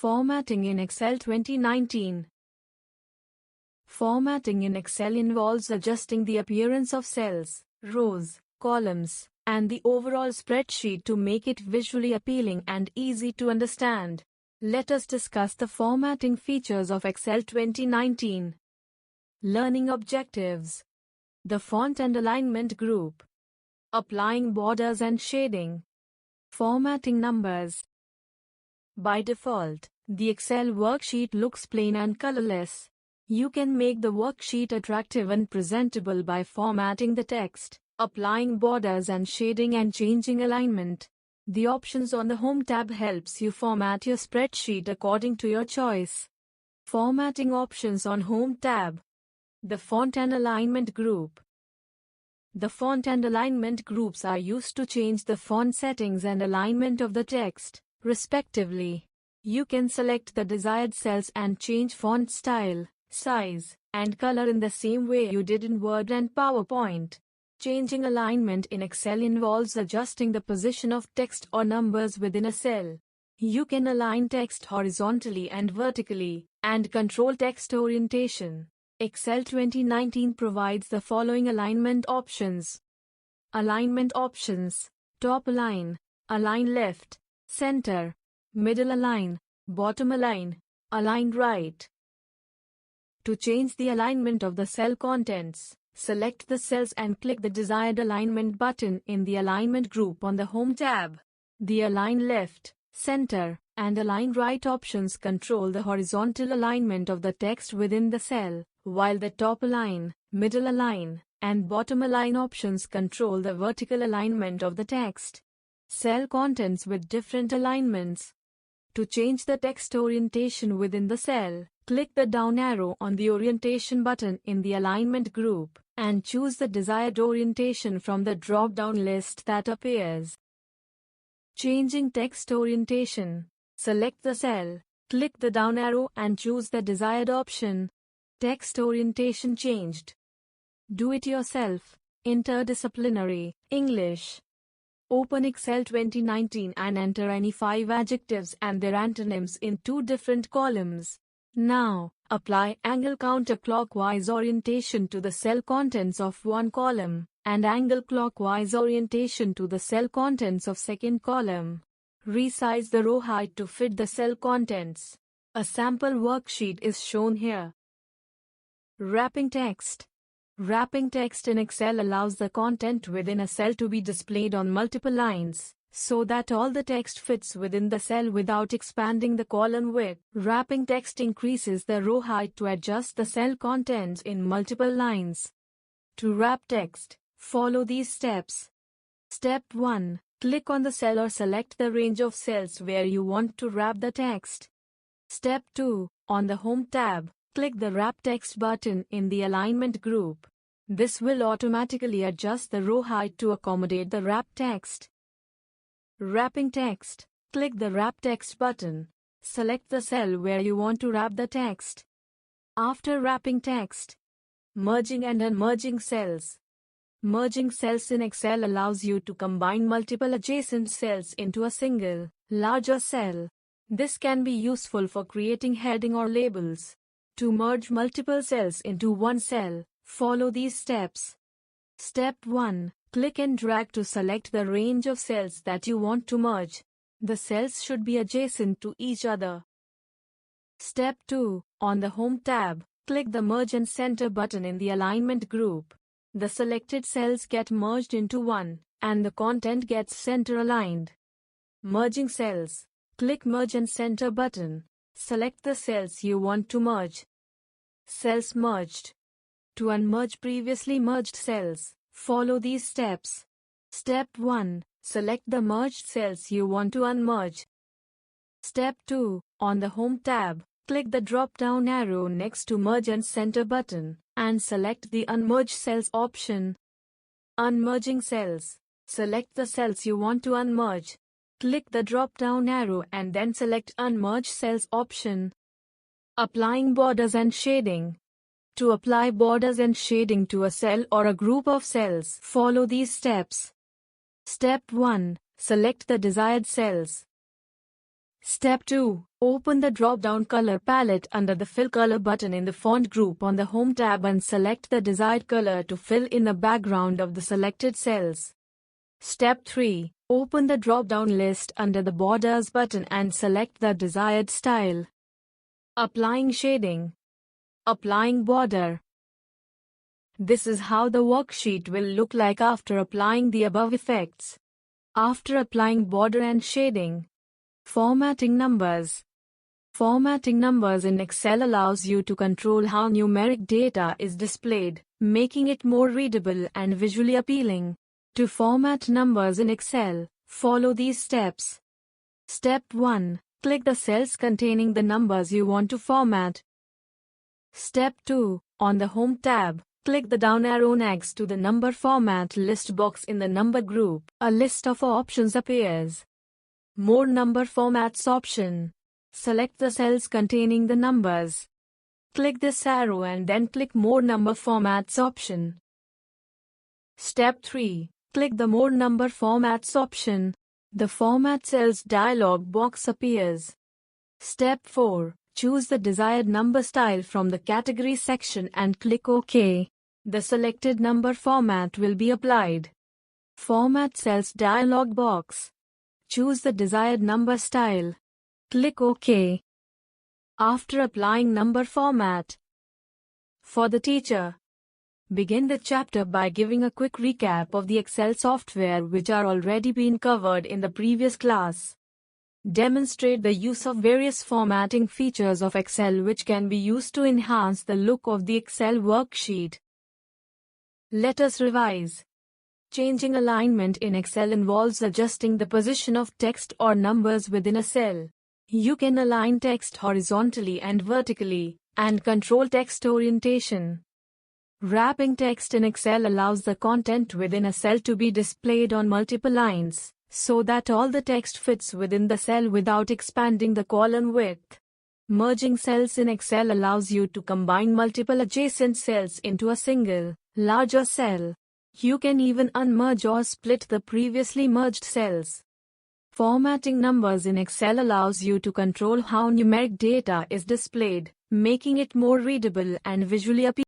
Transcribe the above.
Formatting in Excel 2019. Formatting in Excel involves adjusting the appearance of cells, rows, columns, and the overall spreadsheet to make it visually appealing and easy to understand. Let us discuss the formatting features of Excel 2019. Learning objectives. The font and alignment group. Applying borders and shading. Formatting numbers. By default, the Excel worksheet looks plain and colorless. You can make the worksheet attractive and presentable by formatting the text, applying borders and shading, and changing alignment. The options on the Home tab helps you format your spreadsheet according to your choice. Formatting options on Home tab. The font and alignment group. The font and alignment groups are used to change the font settings and alignment of the text, respectively. You can select the desired cells and change font style, size, and color in the same way you did in Word and PowerPoint. Changing alignment in Excel involves adjusting the position of text or numbers within a cell. You can align text horizontally and vertically, and control text orientation. Excel 2019 provides the following alignment options. Alignment options: top align, align left, center, middle align, bottom align, align right. To change the alignment of the cell contents, select the cells and click the desired alignment button in the alignment group on the Home tab. The align left, center, and align right options control the horizontal alignment of the text within the cell, while the top align, middle align, and bottom align options control the vertical alignment of the text. Cell contents with different alignments. To change the text orientation within the cell, click the down arrow on the orientation button in the alignment group, and choose the desired orientation from the drop-down list that appears. Changing text orientation. Select the cell, click the down arrow and choose the desired option. Text orientation changed. Do it yourself. Interdisciplinary, English. Open Excel 2019 and enter any 5 adjectives and their antonyms in 2 different columns. Now, apply angle counterclockwise orientation to the cell contents of one column, and angle clockwise orientation to the cell contents of second column. Resize the row height to fit the cell contents. A sample worksheet is shown here. Wrapping text. Wrapping text in Excel allows the content within a cell to be displayed on multiple lines, so that all the text fits within the cell without expanding the column width. Wrapping text increases the row height to adjust the cell contents in multiple lines. To wrap text, follow these steps. Step 1. Click on the cell or select the range of cells where you want to wrap the text. Step 2. On the Home tab, click the Wrap Text button in the alignment group. This will automatically adjust the row height to accommodate the wrap text. Wrapping text. Click the Wrap Text button. Select the cell where you want to wrap the text. After wrapping text, merging and unmerging cells. Merging cells in Excel allows you to combine multiple adjacent cells into a single, larger cell. This can be useful for creating heading or labels. To merge multiple cells into one cell, follow these steps. Step 1. Click and drag to select the range of cells that you want to merge. The cells should be adjacent to each other. Step 2. On the Home tab, click the Merge and Center button in the alignment group. The selected cells get merged into one, and the content gets center-aligned. Merging cells. Click Merge and Center button. Select the cells you want to merge. Cells merged. To unmerge previously merged cells, follow these steps. Step 1. Select the merged cells you want to unmerge. Step 2. On the Home tab, click the drop-down arrow next to Merge and Center button, and select the Unmerge Cells option. Unmerging cells. Select the cells you want to unmerge. Click the drop-down arrow and then select Unmerge Cells option. Applying borders and shading. To apply borders and shading to a cell or a group of cells, follow these steps. Step 1. Select the desired cells. Step 2. Open the drop-down color palette under the Fill Color button in the Font group on the Home tab and select the desired color to fill in the background of the selected cells. Step 3. Open the drop-down list under the Borders button and select the desired style. Applying shading. Applying border. This is how the worksheet will look like after applying the above effects. After applying border and shading. Formatting numbers. Formatting numbers in Excel allows you to control how numeric data is displayed, making it more readable and visually appealing. To format numbers in Excel, follow these steps. Step 1. Click the cells containing the numbers you want to format. Step 2. On the Home tab, click the down arrow next to the Number Format list box in the Number group. A list of options appears. More Number Formats option. Select the cells containing the numbers. Click this arrow and then click More Number Formats option. Step 3. Click the More Number Formats option. The Format Cells dialog box appears. Step 4. Choose the desired number style from the Category section and click OK. The selected number format will be applied. Format Cells dialog box. Choose the desired number style. Click OK. After applying number format. For the teacher. Begin the chapter by giving a quick recap of the Excel software which are already been covered in the previous class. Demonstrate the use of various formatting features of Excel which can be used to enhance the look of the Excel worksheet. Let us revise. Changing alignment in Excel involves adjusting the position of text or numbers within a cell. You can align text horizontally and vertically, and control text orientation. Wrapping text in Excel allows the content within a cell to be displayed on multiple lines, so that all the text fits within the cell without expanding the column width. Merging cells in Excel allows you to combine multiple adjacent cells into a single, larger cell. You can even unmerge or split the previously merged cells. Formatting numbers in Excel allows you to control how numeric data is displayed, making it more readable and visually appealing.